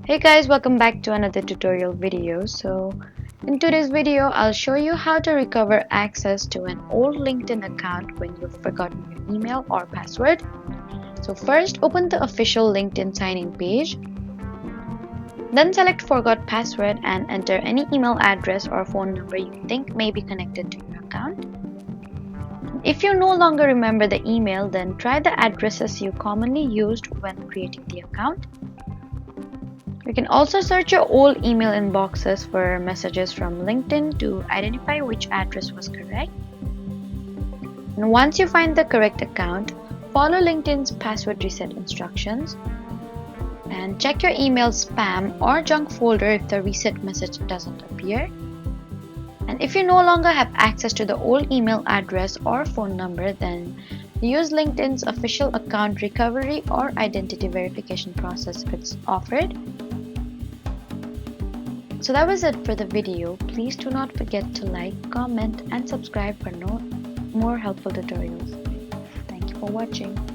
Hey guys, welcome back to another tutorial video. In today's video, I'll show you how to recover access to an old LinkedIn account when you've forgotten your email or password. So first, open the official LinkedIn sign-in page. Then select Forgot Password and enter any email address or phone number you think may be connected to your account. If you no longer remember the email, then try the addresses you commonly used when creating the account. You can also search your old email inboxes for messages from LinkedIn to identify which address was correct. And once you find the correct account, follow LinkedIn's password reset instructions and check your email spam or junk folder if the reset message doesn't appear. And if you no longer have access to the old email address or phone number, then use LinkedIn's official account recovery or identity verification process if it's offered. So that was it for the video. Please do not forget to like, comment, and subscribe for more helpful tutorials. Thank you for watching.